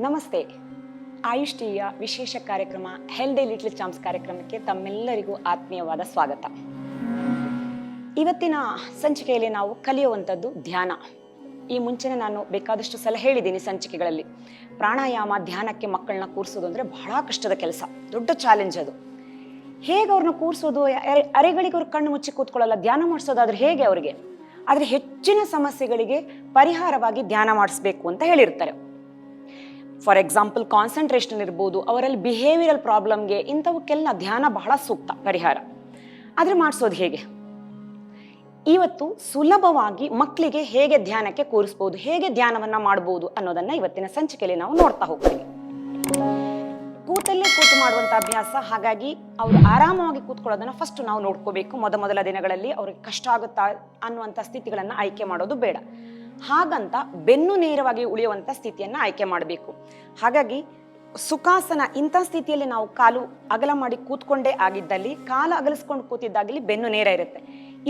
ನಮಸ್ತೆ. ಆಯುಷ್ ಟಿವಿಯ ವಿಶೇಷ ಕಾರ್ಯಕ್ರಮ ಹೆಲ್ದಿ ಲಿಟಲ್ ಚಾಂಪ್ಸ್ ಕಾರ್ಯಕ್ರಮಕ್ಕೆ ತಮ್ಮೆಲ್ಲರಿಗೂ ಆತ್ಮೀಯವಾದ ಸ್ವಾಗತ. ಇವತ್ತಿನ ಸಂಚಿಕೆಯಲ್ಲಿ ನಾವು ಕಲಿಯುವಂಥದ್ದು ಧ್ಯಾನ. ಈ ಮುಂಚೆನೇ ನಾನು ಬೇಕಾದಷ್ಟು ಸಲ ಹೇಳಿದ್ದೀನಿ ಸಂಚಿಕೆಗಳಲ್ಲಿ. ಪ್ರಾಣಾಯಾಮ, ಧ್ಯಾನಕ್ಕೆ ಮಕ್ಕಳನ್ನ ಕೂರಿಸೋದು ಅಂದರೆ ಬಹಳ ಕಷ್ಟದ ಕೆಲಸ, ದೊಡ್ಡ ಚಾಲೆಂಜ್ ಅದು. ಹೇಗೆ ಅವ್ರನ್ನ ಕೂರಿಸೋದು? ಅರೆಗಳಿಗೆ ಅವ್ರ ಕಣ್ಣು ಮುಚ್ಚಿ ಕೂತ್ಕೊಳ್ಳಲ್ಲ. ಧ್ಯಾನ ಮಾಡಿಸೋದಾದ್ರೆ ಹೇಗೆ ಅವರಿಗೆ? ಆದರೆ ಹೆಚ್ಚಿನ ಸಮಸ್ಯೆಗಳಿಗೆ ಪರಿಹಾರವಾಗಿ ಧ್ಯಾನ ಮಾಡಿಸ್ಬೇಕು ಅಂತ ಹೇಳಿರ್ತಾರೆ. ಫಾರ್ ಎಕ್ಸಾಂಪಲ್ ಕಾನ್ಸಂಟ್ರೇಷನ್ ಇರ್ಬೋದು, ಅವರಲ್ಲಿ ಬಿಹೇವಿಯರಲ್ ಪ್ರಾಬ್ಲಮ್ಗೆ, ಇಂಥವಕ್ಕೆಲ್ಲ ಧ್ಯಾನ ಬಹಳ ಸೂಕ್ತ ಪರಿಹಾರ. ಆದರೆ ಮಾಡಿಸೋದು ಹೇಗೆ? ಇವತ್ತು ಸುಲಭವಾಗಿ ಮಕ್ಕಳಿಗೆ ಹೇಗೆ ಧ್ಯಾನಕ್ಕೆ ಕೂರಿಸ್ಬೋದು, ಹೇಗೆ ಧ್ಯಾನವನ್ನ ಮಾಡ್ಬೋದು ಅನ್ನೋದನ್ನ ಇವತ್ತಿನ ಸಂಚಿಕೆಯಲ್ಲಿ ನಾವು ನೋಡ್ತಾ ಹೋಗ್ತೀವಿ. ಕೂತಲ್ಲೇ ಕೂತು ಮಾಡುವಂಥ ಅಭ್ಯಾಸ, ಹಾಗಾಗಿ ಅವರು ಆರಾಮವಾಗಿ ಕೂತ್ಕೊಳ್ಳೋದನ್ನ ಫಸ್ಟ್ ನಾವು ನೋಡ್ಕೋಬೇಕು. ಮೊದಲ ದಿನಗಳಲ್ಲಿ ಅವ್ರಿಗೆ ಕಷ್ಟ ಆಗುತ್ತಾ ಅನ್ನುವಂಥ ಸ್ಥಿತಿಗಳನ್ನು ಆಯ್ಕೆ ಮಾಡೋದು ಬೇಡ. ಹಾಗಂತ ಬೆನ್ನು ನೇರವಾಗಿ ಉಳಿಯುವಂಥ ಸ್ಥಿತಿಯನ್ನು ಆಯ್ಕೆ ಮಾಡಬೇಕು. ಹಾಗಾಗಿ ಸುಖಾಸನ, ಇಂಥ ಸ್ಥಿತಿಯಲ್ಲಿ ನಾವು ಕಾಲು ಅಗಲ ಮಾಡಿ ಕೂತ್ಕೊಂಡೇ ಆಗಿದ್ದಲ್ಲಿ, ಕಾಲು ಅಗಲಿಸ್ಕೊಂಡು ಕೂತಿದ್ದಾಗಲಿ ಬೆನ್ನು ನೇರ ಇರುತ್ತೆ.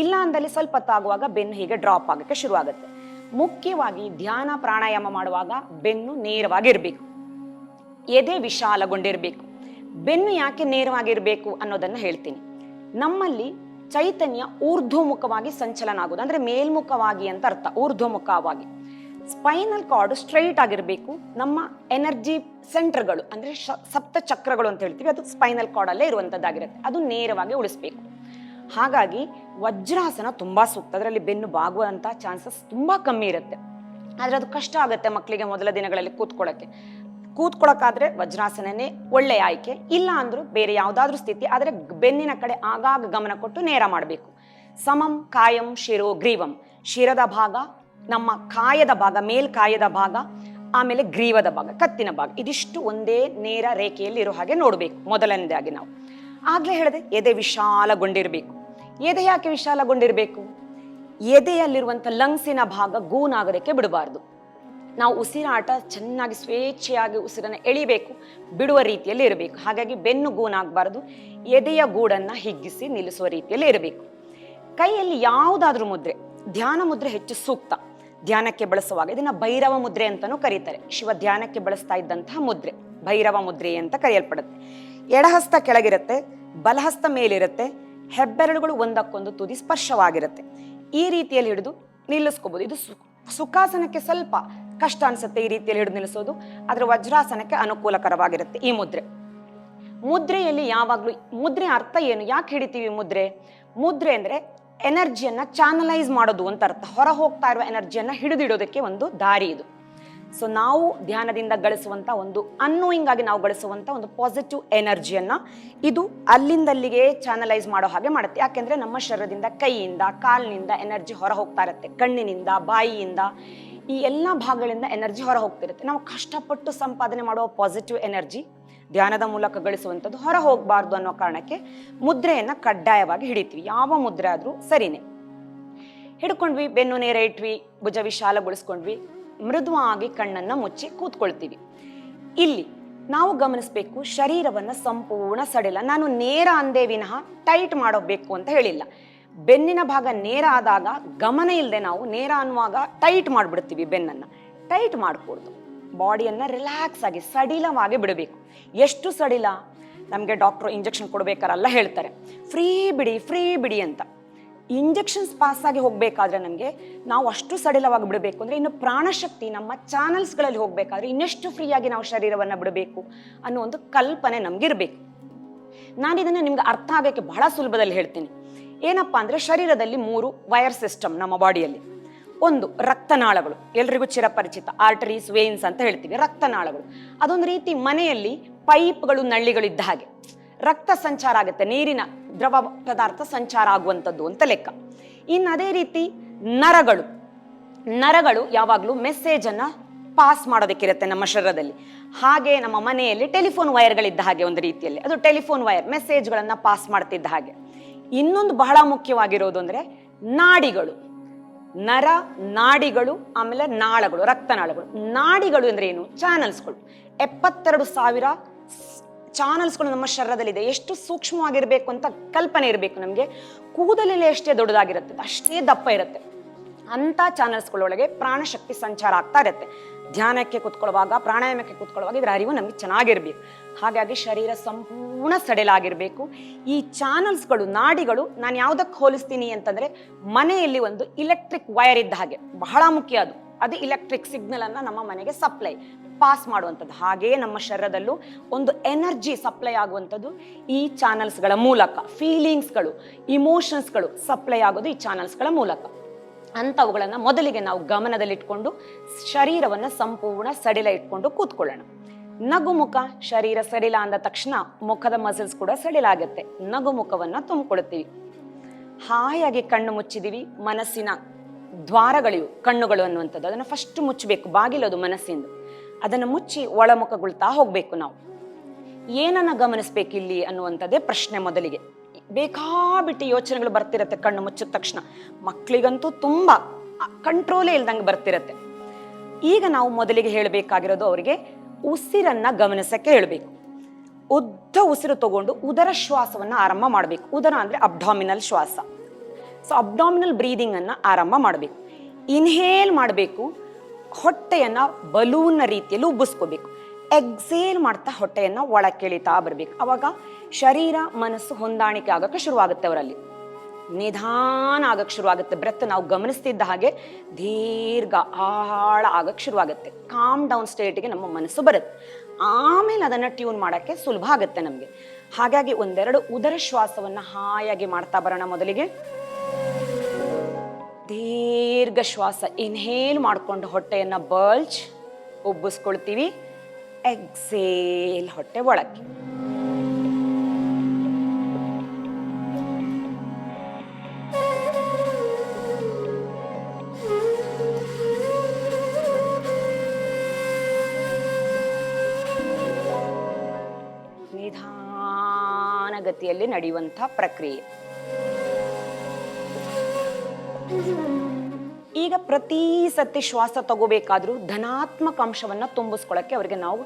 ಇಲ್ಲ ಅಂದಲ್ಲಿ ಸ್ವಲ್ಪ ಹೊತ್ತಾಗುವಾಗ ಬೆನ್ನು ಹೀಗೆ ಡ್ರಾಪ್ ಆಗೋಕ್ಕೆ ಶುರುವಾಗುತ್ತೆ. ಮುಖ್ಯವಾಗಿ ಧ್ಯಾನ ಪ್ರಾಣಾಯಾಮ ಮಾಡುವಾಗ ಬೆನ್ನು ನೇರವಾಗಿರಬೇಕು, ಎದೆ ವಿಶಾಲಗೊಂಡಿರಬೇಕು. ಬೆನ್ನು ಯಾಕೆ ನೇರವಾಗಿರಬೇಕು ಅನ್ನೋದನ್ನ ಹೇಳ್ತೀನಿ. ನಮ್ಮಲ್ಲಿ ಚೈತನ್ಯ ಊರ್ಧ್ವಮುಖವಾಗಿ ಸಂಚಲನ ಆಗೋದು, ಅಂದ್ರೆ ಮೇಲ್ಮುಖವಾಗಿ ಅಂತ ಅರ್ಥ. ಊರ್ಧ್ವಮುಖವಾಗಿ ಸ್ಪೈನಲ್ ಕಾರ್ಡ್ ಸ್ಟ್ರೈಟ್ ಆಗಿರಬೇಕು. ನಮ್ಮ ಎನರ್ಜಿ ಸೆಂಟರ್ಗಳು ಅಂದ್ರೆ ಸಪ್ತ ಚಕ್ರಗಳು ಅಂತ ಹೇಳ್ತೀವಿ, ಅದು ಸ್ಪೈನಲ್ ಕಾರ್ಡ್ ಅಲ್ಲೇ ಇರುವಂತದ್ದಾಗಿರುತ್ತೆ. ಅದು ನೇರವಾಗಿ ಉಳಿಸ್ಬೇಕು. ಹಾಗಾಗಿ ವಜ್ರಾಸನ ತುಂಬಾ ಸೂಕ್ತ. ಅದರಲ್ಲಿ ಬೆನ್ನು ಬಾಗುವಂತ ಚಾನ್ಸಸ್ ತುಂಬಾ ಕಮ್ಮಿ ಇರುತ್ತೆ. ಆದ್ರೆ ಅದು ಕಷ್ಟ ಆಗುತ್ತೆ ಮಕ್ಕಳಿಗೆ ಮೊದಲ ದಿನಗಳಲ್ಲಿ ಕೂತ್ಕೊಳ್ಳೋಕ್ಕಾದ್ರೆ ವಜ್ರಾಸನನೇ ಒಳ್ಳೆಯ ಆಯ್ಕೆ. ಇಲ್ಲ ಅಂದ್ರೂ ಬೇರೆ ಯಾವುದಾದ್ರೂ ಸ್ಥಿತಿ, ಆದರೆ ಬೆನ್ನಿನ ಕಡೆ ಆಗಾಗ ಗಮನ ಕೊಟ್ಟು ನೇರ ಮಾಡಬೇಕು. ಸಮಂ ಕಾಯಂ ಶಿರೋ ಗ್ರೀವಂ. ಶಿರದ ಭಾಗ, ನಮ್ಮ ಕಾಯದ ಭಾಗ, ಮೇಲ್ಕಾಯದ ಭಾಗ, ಆಮೇಲೆ ಗ್ರೀವದ ಭಾಗ, ಕತ್ತಿನ ಭಾಗ, ಇದಿಷ್ಟು ಒಂದೇ ನೇರ ರೇಖೆಯಲ್ಲಿ ಇರೋ ಹಾಗೆ ನೋಡಬೇಕು. ಮೊದಲನೇದಾಗಿ ನಾವು ಆಗ್ಲೇ ಹೇಳಿದೆ, ಎದೆ ವಿಶಾಲಗೊಂಡಿರಬೇಕು. ಎದೆ ಯಾಕೆ ವಿಶಾಲಗೊಂಡಿರಬೇಕು? ಎದೆಯಲ್ಲಿರುವಂಥ ಲಂಗ್ಸಿನ ಭಾಗ ಗೂನಾಗೋದಕ್ಕೆ ಬಿಡಬಾರ್ದು. ನಾವು ಉಸಿರಾಟ ಚೆನ್ನಾಗಿ ಸ್ವೇಚ್ಛೆಯಾಗಿ ಉಸಿರನ್ನು ಎಳಿಬೇಕು, ಬಿಡುವ ರೀತಿಯಲ್ಲಿ ಇರಬೇಕು. ಹಾಗಾಗಿ ಬೆನ್ನು ಗೂನಾಗಬಾರ್ದು. ಎದೆಯ ಗೂಡನ್ನು ಹಿಗ್ಗಿಸಿ ನಿಲ್ಲಿಸುವ ರೀತಿಯಲ್ಲಿ ಇರಬೇಕು. ಕೈಯಲ್ಲಿ ಯಾವುದಾದ್ರೂ ಮುದ್ರೆ, ಧ್ಯಾನ ಮುದ್ರೆ ಹೆಚ್ಚು ಸೂಕ್ತ ಧ್ಯಾನಕ್ಕೆ ಬಳಸುವಾಗ. ಇದನ್ನ ಭೈರವ ಮುದ್ರೆ ಅಂತಾನೂ ಕರೀತಾರೆ. ಶಿವ ಧ್ಯಾನಕ್ಕೆ ಬಳಸ್ತಾ ಇದ್ದಂತಹ ಮುದ್ರೆ ಭೈರವ ಮುದ್ರೆ ಅಂತ ಕರೆಯಲ್ಪಡುತ್ತೆ. ಎಡಹಸ್ತ ಕೆಳಗಿರುತ್ತೆ, ಬಲಹಸ್ತ ಮೇಲಿರುತ್ತೆ, ಹೆಬ್ಬೆರಳುಗಳು ಒಂದಕ್ಕೊಂದು ತುದಿ ಸ್ಪರ್ಶವಾಗಿರುತ್ತೆ. ಈ ರೀತಿಯಲ್ಲಿ ಹಿಡಿದು ನಿಲ್ಲಿಸ್ಕೋಬಹುದು. ಇದು ಸುಖಾಸನಕ್ಕೆ ಸ್ವಲ್ಪ ಕಷ್ಟ ಅನ್ಸುತ್ತೆ ಈ ರೀತಿಯಲ್ಲಿ ಹಿಡಿದು ನಿಲ್ಲಿಸೋದು, ಆದ್ರೆ ವಜ್ರಾಸನಕ್ಕೆ ಅನುಕೂಲಕರವಾಗಿರುತ್ತೆ ಈ ಮುದ್ರೆಯಲ್ಲಿ ಯಾವಾಗ್ಲೂ ಮುದ್ರೆ ಅರ್ಥ ಏನು, ಯಾಕೆ ಹಿಡಿತೀವಿ ಮುದ್ರೆ ಅಂದ್ರೆ ಎನರ್ಜಿಯನ್ನ ಚಾನಲೈಸ್ ಮಾಡೋದು ಅಂತ ಅರ್ಥ. ಹೊರ ಹೋಗ್ತಾ ಇರುವ ಎನರ್ಜಿಯನ್ನ ಹಿಡಿದಿಡೋದಕ್ಕೆ ಒಂದು ದಾರಿ ಇದು. ಸೊ ನಾವು ಧ್ಯಾನದಿಂದ ಗಳಿಸುವಂತ ಒಂದು ಅನ್ನೋಯಿಂಗ್ ಆಗಿ ನಾವು ಗಳಿಸುವಂತ ಒಂದು ಪಾಸಿಟಿವ್ ಎನರ್ಜಿಯನ್ನ ಇದು ಅಲ್ಲಿಂದಲ್ಲಿಗೆ ಚಾನಲೈಸ್ ಮಾಡೋ ಹಾಗೆ ಮಾಡುತ್ತೆ. ಯಾಕೆಂದ್ರೆ ನಮ್ಮ ಶರೀರದಿಂದ, ಕೈಯಿಂದ, ಕಾಲಿನಿಂದ ಎನರ್ಜಿ ಹೊರ ಹೋಗ್ತಾ ಇರುತ್ತೆ. ಕಣ್ಣಿನಿಂದ, ಬಾಯಿಯಿಂದ, ಈ ಎಲ್ಲ ಭಾಗಗಳಿಂದ ಎನರ್ಜಿ ಹೊರ ಹೋಗ್ತಿರುತ್ತೆ. ನಾವು ಕಷ್ಟಪಟ್ಟು ಸಂಪಾದನೆ ಮಾಡುವ ಪಾಸಿಟಿವ್ ಎನರ್ಜಿ ಧ್ಯಾನದ ಮೂಲಕ ಗಳಿಸುವಂಥದ್ದು ಹೊರ ಹೋಗಬಾರ್ದು ಅನ್ನೋ ಕಾರಣಕ್ಕೆ ಮುದ್ರೆಯನ್ನ ಕಡ್ಡಾಯವಾಗಿ ಹಿಡಿತೀವಿ. ಯಾವ ಮುದ್ರೆ ಆದ್ರೂ ಸರಿನೇ. ಹಿಡ್ಕೊಂಡ್ವಿ, ಬೆನ್ನು ನೇರ ಇಟ್ವಿ, ಭುಜ ವಿಶಾಲಗೊಳಿಸ್ಕೊಂಡ್ವಿ, ಮೃದುವಾಗಿ ಕಣ್ಣನ್ನ ಮುಚ್ಚಿ ಕೂತ್ಕೊಳ್ತೀವಿ. ಇಲ್ಲಿ ನಾವು ಗಮನಿಸಬೇಕು, ಶರೀರವನ್ನ ಸಂಪೂರ್ಣ ಸಡಿಲ. ನಾನು ನೇರ ಅಂದೇ ವಿನಃ ಟೈಟ್ ಮಾಡೋಬೇಕು ಅಂತ ಹೇಳಿಲ್ಲ. ಬೆನ್ನಿನ ಭಾಗ ನೇರ ಆದಾಗ ಗಮನ ಇಲ್ಲದೆ ನಾವು ನೇರ ಅನ್ನುವಾಗ ಟೈಟ್ ಮಾಡಿಬಿಡ್ತೀವಿ. ಬೆನ್ನನ್ನು ಟೈಟ್ ಮಾಡಕೂಡ್ದು. ಬಾಡಿಯನ್ನ ರಿಲ್ಯಾಕ್ಸ್ ಆಗಿ ಸಡಿಲವಾಗಿ ಬಿಡಬೇಕು. ಎಷ್ಟು ಸಡಿಲ? ನಮಗೆ ಡಾಕ್ಟ್ರು ಇಂಜೆಕ್ಷನ್ ಕೊಡ್ಬೇಕಾರಲ್ಲ ಹೇಳ್ತಾರೆ, ಫ್ರೀ ಬಿಡಿ ಅಂತ. ಇಂಜೆಕ್ಷನ್ಸ್ ಪಾಸ್ ಆಗಿ ಹೋಗ್ಬೇಕಾದ್ರೆ ನಮಗೆ ನಾವು ಅಷ್ಟು ಸಡಿಲವಾಗಿ ಬಿಡಬೇಕು ಅಂದ್ರೆ, ಇನ್ನು ಪ್ರಾಣಶಕ್ತಿ ನಮ್ಮ ಚಾನಲ್ಸ್ಗಳಲ್ಲಿ ಹೋಗ್ಬೇಕಾದ್ರೆ ಇನ್ನೆಷ್ಟು ಫ್ರೀಯಾಗಿ ನಾವು ಶರೀರವನ್ನ ಬಿಡಬೇಕು ಅನ್ನೋ ಒಂದು ಕಲ್ಪನೆ ನಮ್ಗಿರ್ಬೇಕು. ನಾನು ಇದನ್ನ ನಿಮ್ಗೆ ಅರ್ಥ ಆಗಕ್ಕೆ ಬಹಳ ಸುಲಭದಲ್ಲಿ ಹೇಳ್ತೀನಿ. ಏನಪ್ಪಾ ಅಂದ್ರೆ, ಶರೀರದಲ್ಲಿ 3 ವೈರ್ ಸಿಸ್ಟಮ್ ನಮ್ಮ ಬಾಡಿಯಲ್ಲಿ. ಒಂದು ರಕ್ತನಾಳಗಳು, ಎಲ್ರಿಗೂ ಚಿರಪರಿಚಿತ, ಆರ್ಟರೀಸ್, ವೇನ್ಸ್ ಅಂತ ಹೇಳ್ತೀವಿ. ರಕ್ತನಾಳಗಳು ಅದೊಂದು ರೀತಿ ಮನೆಯಲ್ಲಿ ಪೈಪ್ಗಳು, ನಳ್ಳಿಗಳಿದ್ದ ಹಾಗೆ ರಕ್ತ ಸಂಚಾರ ಆಗುತ್ತೆ, ನೀರಿನ ದ್ರವ ಪದಾರ್ಥ ಸಂಚಾರ ಆಗುವಂಥದ್ದು ಅಂತ ಲೆಕ್ಕ. ಇನ್ನು ಅದೇ ರೀತಿ ನರಗಳು ಯಾವಾಗಲೂ ಮೆಸೇಜ್ ಅನ್ನ ಪಾಸ್ ಮಾಡೋದಕ್ಕಿರುತ್ತೆ ನಮ್ಮ ಶರೀರದಲ್ಲಿ. ಹಾಗೆ ನಮ್ಮ ಮನೆಯಲ್ಲಿ ಟೆಲಿಫೋನ್ ವೈರ್ಗಳಿದ್ದ ಹಾಗೆ ಒಂದು ರೀತಿಯಲ್ಲಿ ಅದು ಟೆಲಿಫೋನ್ ವೈರ್ ಮೆಸೇಜ್ಗಳನ್ನ ಪಾಸ್ ಮಾಡ್ತಿದ್ದ ಹಾಗೆ. ಇನ್ನೊಂದು ಬಹಳ ಮುಖ್ಯವಾಗಿರೋದು ಅಂದ್ರೆ ನಾಡಿಗಳು, ನಾಡಿಗಳು, ಆಮೇಲೆ ನಾಳಗಳು, ರಕ್ತನಾಳಗಳು. ನಾಡಿಗಳು ಅಂದ್ರೆ ಏನು? ಚಾನಲ್ಸ್ಗಳು. 72,000 ಚಾನಲ್ಸ್ಗಳು ನಮ್ಮ ಶರೀರದಲ್ಲಿದೆ. ಎಷ್ಟು ಸೂಕ್ಷ್ಮವಾಗಿರ್ಬೇಕು ಅಂತ ಕಲ್ಪನೆ ಇರಬೇಕು ನಮಗೆ. ಕೂದಲಲ್ಲಿ ಎಷ್ಟೇ ದೊಡ್ಡದಾಗಿರುತ್ತೆ ಅಷ್ಟೇ ದಪ್ಪ ಇರುತ್ತೆ. ಅಂತ ಚಾನಲ್ಸ್ಗಳೊಳಗೆ ಪ್ರಾಣಶಕ್ತಿ ಸಂಚಾರ ಆಗ್ತಾ ಇರುತ್ತೆ. ಧ್ಯಾನಕ್ಕೆ ಕೂತ್ಕೊಳ್ಳುವಾಗ, ಪ್ರಾಣಾಯಾಮಕ್ಕೆ ಕೂತ್ಕೊಳ್ಳುವಾಗ ಇದರ ಅರಿವು ನಮಗೆ ಚೆನ್ನಾಗಿರ್ಬೇಕು. ಹಾಗಾಗಿ ಶರೀರ ಸಂಪೂರ್ಣ ಸಡಿಲಾಗಿರ್ಬೇಕು. ಈ ಚಾನಲ್ಸ್ಗಳು, ನಾಡಿಗಳು ನಾನು ಯಾವುದಕ್ಕೆ ಹೋಲಿಸ್ತೀನಿ ಅಂತಂದ್ರೆ, ಮನೆಯಲ್ಲಿ ಒಂದು ಇಲೆಕ್ಟ್ರಿಕ್ ವೈರ್ ಇದ್ದ ಹಾಗೆ, ಬಹಳ ಮುಖ್ಯ ಅದು ಇಲೆಕ್ಟ್ರಿಕ್ ಸಿಗ್ನಲ್ ಅನ್ನ ನಮ್ಮ ಮನೆಗೆ ಸಪ್ಲೈ ಪಾಸ್ ಮಾಡುವಂಥದ್ದು. ಹಾಗೆಯೇ ನಮ್ಮ ಶರೀರದಲ್ಲೂ ಒಂದು ಎನರ್ಜಿ ಸಪ್ಲೈ ಆಗುವಂಥದ್ದು ಈ ಚಾನಲ್ಸ್ಗಳ ಮೂಲಕ. ಫೀಲಿಂಗ್ಸ್ಗಳು, ಇಮೋಷನ್ಸ್ಗಳು ಸಪ್ಲೈ ಆಗೋದು ಈ ಚಾನಲ್ಸ್ಗಳ ಮೂಲಕ. ಅಂಥವುಗಳನ್ನು ಮೊದಲಿಗೆ ನಾವು ಗಮನದಲ್ಲಿಟ್ಕೊಂಡು ಶರೀರವನ್ನು ಸಂಪೂರ್ಣ ಸಡಿಲ ಇಟ್ಕೊಂಡು ಕೂತ್ಕೊಳ್ಳೋಣ. ನಗುಮುಖ, ಶರೀರ ಸಡಿಲ ಅಂದ ತಕ್ಷಣ ಮುಖದ ಮಸಲ್ಸ್ ಕೂಡ ಸಡಿಲ ಆಗುತ್ತೆ. ನಗುಮುಖವನ್ನು ತುಂಬಿಕೊಳ್ತೀವಿ. ಹಾಯಾಗಿ ಕಣ್ಣು ಮುಚ್ಚಿದೀವಿ. ಮನಸ್ಸಿನ ದ್ವಾರಗಳಿವು ಕಣ್ಣುಗಳು ಅನ್ನುವಂಥದ್ದು, ಅದನ್ನು ಫಸ್ಟ್ ಮುಚ್ಚಬೇಕು. ಬಾಗಿಲದು ಮನಸ್ಸಿಂದು. ಅದನ್ನು ಮುಚ್ಚಿ ಒಳಮುಖಗೊಳ್ತಾ ಹೋಗ್ಬೇಕು. ನಾವು ಏನನ್ನ ಗಮನಿಸ್ಬೇಕು ಇಲ್ಲಿ ಅನ್ನುವಂಥದ್ದೇ ಪ್ರಶ್ನೆ. ಮೊದಲಿಗೆ ಬೇಕಾಬಿಟ್ಟು ಯೋಚನೆಗಳು ಬರ್ತಿರತ್ತೆ ಕಣ್ಣು ಮುಚ್ಚಿದ ತಕ್ಷಣ. ಮಕ್ಕಳಿಗಂತೂ ತುಂಬಾ ಕಂಟ್ರೋಲೇ ಇಲ್ದಂಗೆ ಬರ್ತಿರತ್ತೆ. ಈಗ ನಾವು ಮೊದಲಿಗೆ ಹೇಳಬೇಕಾಗಿರೋದು ಅವರಿಗೆ ಉಸಿರನ್ನ ಗಮನಿಸಕ್ಕೆ ಹೇಳಬೇಕು. ಉದ್ದ ಉಸಿರು ತಗೊಂಡು ಉದರ ಶ್ವಾಸವನ್ನ ಆರಂಭ ಮಾಡಬೇಕು. ಉದರ ಅಂದ್ರೆ ಅಬ್ಡಾಮಿನಲ್ ಶ್ವಾಸ. ಸೊ ಅಬ್ಡಾಮಿನಲ್ ಬ್ರೀದಿಂಗ್ ಅನ್ನ ಆರಂಭ ಮಾಡಬೇಕು. ಇನ್ಹೇಲ್ ಮಾಡಬೇಕು, ಹೊಟ್ಟೆಯನ್ನ ಬಲೂನ್ ರೀತಿಯಲ್ಲಿ ಉಬ್ಬಿಸ್ಕೋಬೇಕು. ಎಕ್ಸೇಲ್ ಮಾಡ್ತಾ ಹೊಟ್ಟೆಯನ್ನ ಒಳಕ್ಕೆ ಎಳಿತಾ ಬರಬೇಕು. ಅವಾಗ ಶರೀರ ಮನಸ್ಸು ಹೊಂದಾಣಿಕೆ ಆಗಕ್ಕೆ ಶುರುವಾಗುತ್ತೆ. ಅವರಲ್ಲಿ ನಿಧಾನ ಆಗಕ್ಕೆ ಶುರುವಾಗುತ್ತೆ. ಬ್ರೆತ್ ನಾವು ಗಮನಿಸ್ತಿದ್ದ ಹಾಗೆ ದೀರ್ಘ ಆಳ ಆಗಕ್ಕೆ ಶುರುವಾಗುತ್ತೆ. ಕಾಮ್ ಡೌನ್ ಸ್ಟೇಟ್ಗೆ ನಮ್ಮ ಮನಸ್ಸು ಬರುತ್ತೆ. ಆಮೇಲೆ ಅದನ್ನ ಟ್ಯೂನ್ ಮಾಡಕ್ಕೆ ಸುಲಭ ಆಗುತ್ತೆ ನಮಗೆ. ಹಾಗಾಗಿ ಒಂದೆರಡು ಉದರ ಶ್ವಾಸವನ್ನ ಹಾಯಾಗಿ ಮಾಡ್ತಾ ಬರೋಣ. ಮೊದಲಿಗೆ ದೀರ್ಘ ಶ್ವಾಸ ಇನ್ಹೇಲ್ ಮಾಡ್ಕೊಂಡು ಹೊಟ್ಟೆಯನ್ನ ಬಲ್ಜ್ ಉಬ್ಬಿಸ್ಕೊಳ್ತೀವಿ. ಎಕ್ಸೇಲ್ ಹೊಟ್ಟೆ ಒಳಕ್ಕೆ. ನಿಧಾನಗತಿಯಲ್ಲಿ ನಡೆಯುವಂಥ ಪ್ರಕ್ರಿಯೆ. ಈಗ ಪ್ರತಿ ಸತಿ ಶ್ವಾಸ ತಗೋಬೇಕಾದ್ರೂ ಧನಾತ್ಮಕ ಅಂಶವನ್ನ ತುಂಬಿಸ್ಕೊಳ್ಳಕ್ಕೆ ಅವರಿಗೆ ನಾವು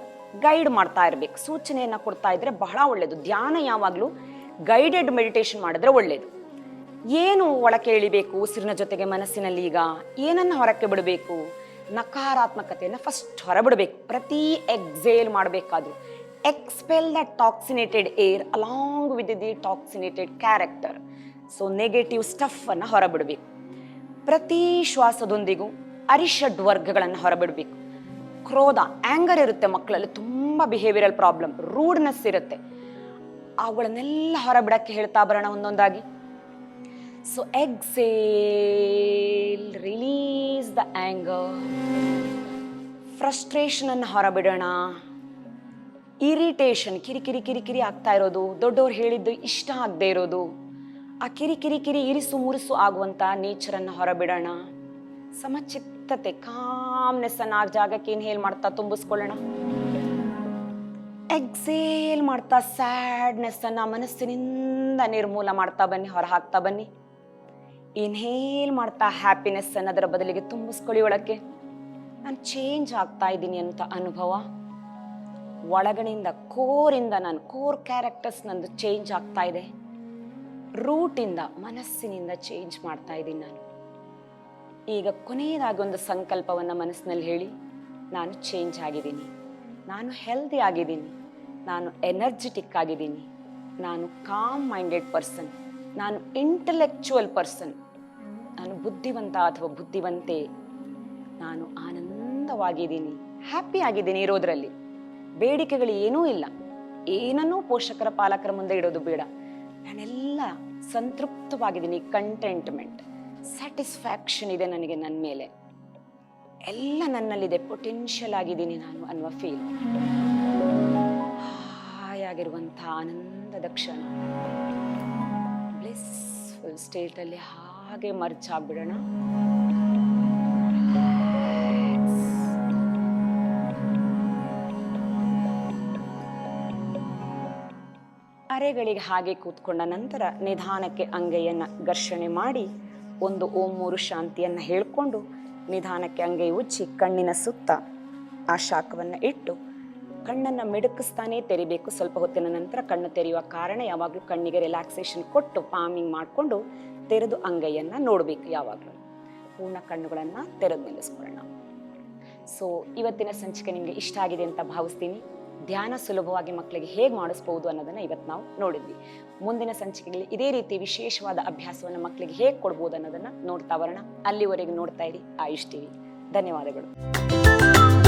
ಗೈಡ್ ಮಾಡ್ತಾ ಇರ್ಬೇಕು. ಸೂಚನೆಯನ್ನ ಕೊಡ್ತಾ ಇದ್ರೆ ಬಹಳ ಒಳ್ಳೇದು. ಧ್ಯಾನ ಯಾವಾಗ್ಲೂ ಗೈಡೆಡ್ ಮೆಡಿಟೇಷನ್ ಮಾಡಿದ್ರೆ ಒಳ್ಳೇದು. ಏನು ಒಳಕ್ಕೆ ಎಳಿಬೇಕು ಉಸಿರಿನ ಜೊತೆಗೆ ಮನಸ್ಸಿನಲ್ಲಿ? ಈಗ ಏನನ್ನ ಹೊರಕ್ಕೆ ಬಿಡಬೇಕು? ನಕಾರಾತ್ಮಕತೆಯನ್ನ ಫಸ್ಟ್ ಹೊರಬಿಡಬೇಕು. ಪ್ರತಿ ಎಕ್ಸೇಲ್ ಮಾಡಬೇಕಾದ್ರೂ expel the toxinated air along with the toxinated character. So negative stuff ಅನ್ನ ಹೊರಬಿಡಬೇಕು. ಪ್ರತಿ ಶ್ವಾಸದೊಂದಿಗೂ ಅರಿಷಡ್ ವರ್ಗಗಳನ್ನು ಹೊರಬಿಡಬೇಕು. ಕ್ರೋಧ, ಆಂಗರ್ ಇರುತ್ತೆ ಮಕ್ಕಳಲ್ಲಿ, ತುಂಬಾ ಬಿಹೇವಿಯರಲ್ ಪ್ರಾಬ್ಲಮ್, ರೂಡ್ನೆಸ್ ಇರುತ್ತೆ. ಅವುಗಳನ್ನೆಲ್ಲ ಹೊರಬಿಡಕ್ಕೆ ಹೇಳ್ತಾ ಬರೋಣ ಒಂದೊಂದಾಗಿ. So exhale, release the anger. Frustration ಅನ್ನು ಹೊರಬಿಡೋಣ. ಇರಿಟೇಷನ್, ಕಿರಿಕಿರಿ ಕಿರಿಕಿರಿ ಆಗ್ತಾ ಇರೋದು, ದೊಡ್ಡವ್ರು ಹೇಳಿದ್ದು ಇಷ್ಟ ಆಗದೆ ಇರೋದು, ಆ ಕಿರಿಕಿರಿ ಇರಿಸು ಮುರಿಸು ಆಗುವಂತ ನೇಚರನ್ನು ಹೊರಬಿಡೋಣ. ಸಮಚಿತ್ತತೆ, ಕಾಮ್ನೆಸ್ ಅನ್ನ ಆ ಜಾಗಕ್ಕೆ ಇನ್ಹೇಲ್ ಮಾಡ್ತಾ ತುಂಬಿಸ್ಕೊಳ್ಳೋಣ. ಎಕ್ಸೇಲ್ ಮಾಡ್ತಾ ಸ್ಯಾಡ್ನೆಸ್ ಅನ್ನ ಮನಸ್ಸಿನಿಂದ ನಿರ್ಮೂಲ ಮಾಡ್ತಾ ಬನ್ನಿ, ಹೊರ ಹಾಕ್ತಾ ಬನ್ನಿ. ಇನ್ಹೇಲ್ ಮಾಡ್ತಾ ಹ್ಯಾಪಿನೆಸ್ ಅನ್ನ ಅದರ ಬದಲಿಗೆ ತುಂಬಿಸ್ಕೊಳ್ಳಿ ಒಳಕ್ಕೆ. ನಾನು ಚೇಂಜ್ ಆಗ್ತಾ ಇದ್ದೀನಿ ಅಂತ ಅನುಭವ. ಒಳಗಣಿಂದ, ಕೋರಿಂದ ನಾನು ಕೋರ್ ಕ್ಯಾರೆಕ್ಟರ್ಸ್ ನಂದು ಚೇಂಜ್ ಆಗ್ತಾ ಇದೆ. ರೂಟಿಂದ, ಮನಸ್ಸಿನಿಂದ ಚೇಂಜ್ ಮಾಡ್ತಾ ಇದ್ದೀನಿ ನಾನು. ಈಗ ಕೊನೆಯದಾಗಿ ಒಂದು ಸಂಕಲ್ಪವನ್ನು ಮನಸ್ಸಿನಲ್ಲಿ ಹೇಳಿ, ನಾನು ಚೇಂಜ್ ಆಗಿದ್ದೀನಿ, ನಾನು ಹೆಲ್ದಿ ಆಗಿದ್ದೀನಿ, ನಾನು ಎನರ್ಜೆಟಿಕ್ ಆಗಿದ್ದೀನಿ, ನಾನು ಕಾಮ್ ಮೈಂಡೆಡ್ ಪರ್ಸನ್, ನಾನು ಇಂಟೆಲೆಕ್ಚುವಲ್ ಪರ್ಸನ್, ನಾನು ಬುದ್ಧಿವಂತ ಅಥವಾ ಬುದ್ಧಿವಂತೆ, ನಾನು ಆನಂದವಾಗಿದ್ದೀನಿ, ಹ್ಯಾಪಿ ಆಗಿದ್ದೀನಿ ಇರೋದ್ರಲ್ಲಿ. ಬೇಡಿಕೆಗಳು ಏನೂ ಇಲ್ಲ, ಏನನ್ನೂ ಪೋಷಕರ ಪಾಲಕರ ಮುಂದೆ ಇಡೋದು ಬೇಡ. ನಾನೆಲ್ಲ ಸಂತೃಪ್ತವಾಗಿದ್ದೀನಿ. ಕಂಟೆಂಟ್ಮೆಂಟ್, ಸ್ಯಾಟಿಸ್ಫ್ಯಾಕ್ಷನ್ ಇದೆ ನನಗೆ ನನ್ನ ಮೇಲೆ, ಎಲ್ಲ ನನ್ನಲ್ಲಿದೆ, ಪೊಟೆನ್ಷಿಯಲ್ ಆಗಿದ್ದೀನಿ ನಾನು ಅನ್ನುವ ಫೀಲ್. ಹಾಯಾಗಿರುವಂಥ ಆನಂದದ ಕ್ಷಣ, ಬ್ಲಿಸ್ಫುಲ್ ಸ್ಟೇಟಲ್ಲಿ ಹಾಗೆ ಮರ್ಚ್ ಆಗ್ಬಿಡೋಣ. ಅರೆಗಳಿಗೆ ಹಾಗೆ ಕೂತ್ಕೊಂಡ ನಂತರ ನಿಧಾನಕ್ಕೆ ಅಂಗೈಯನ್ನು ಘರ್ಷಣೆ ಮಾಡಿ ಒಂದು ಓಂ 3 ಶಾಂತಿಯನ್ನು ಹೇಳ್ಕೊಂಡು ನಿಧಾನಕ್ಕೆ ಅಂಗೈ ಉಜ್ಜಿ ಕಣ್ಣಿನ ಸುತ್ತ ಆ ಶಾಖವನ್ನು ಇಟ್ಟು ಕಣ್ಣನ್ನು ಮಿಡುಕಿಸ್ತಾನೆ ತೆರಿಬೇಕು. ಸ್ವಲ್ಪ ಹೊತ್ತಿನ ನಂತರ ಕಣ್ಣು ತೆರೆಯುವ ಕಾರಣ ಯಾವಾಗಲೂ ಕಣ್ಣಿಗೆ ರಿಲ್ಯಾಕ್ಸೇಷನ್ ಕೊಟ್ಟು ಪಾಮಿಂಗ್ ಮಾಡಿಕೊಂಡು ತೆರೆದು ಅಂಗೈಯನ್ನು ನೋಡಬೇಕು. ಯಾವಾಗಲೂ ಪೂರ್ಣ ಕಣ್ಣುಗಳನ್ನು ತೆರೆದು ನಿಲ್ಲಿಸ್ಕೊಳ್ಳೋಣ. ಸೊ ಇವತ್ತಿನ ಸಂಚಿಕೆ ನಿಮಗೆ ಇಷ್ಟ ಆಗಿದೆ ಅಂತ ಭಾವಿಸ್ತೀನಿ. ಧ್ಯಾನ ಸುಲಭವಾಗಿ ಮಕ್ಕಳಿಗೆ ಹೇಗೆ ಮಾಡಿಸ್ಬೋದು ಅನ್ನೋದನ್ನ ಇವತ್ತು ನಾವು ನೋಡಿದ್ವಿ. ಮುಂದಿನ ಸಂಚಿಕೆಗಳಲ್ಲಿ ಇದೇ ರೀತಿ ವಿಶೇಷವಾದ ಅಭ್ಯಾಸವನ್ನು ಮಕ್ಕಳಿಗೆ ಹೇಗೆ ಕೊಡ್ಬೋದು ಅನ್ನೋದನ್ನ ನೋಡ್ತಾ ಬರೋಣ. ಅಲ್ಲಿವರೆಗೂ ನೋಡ್ತಾ ಇರಿ ಆಯುಷ್ ಟಿವಿ. ಧನ್ಯವಾದಗಳು.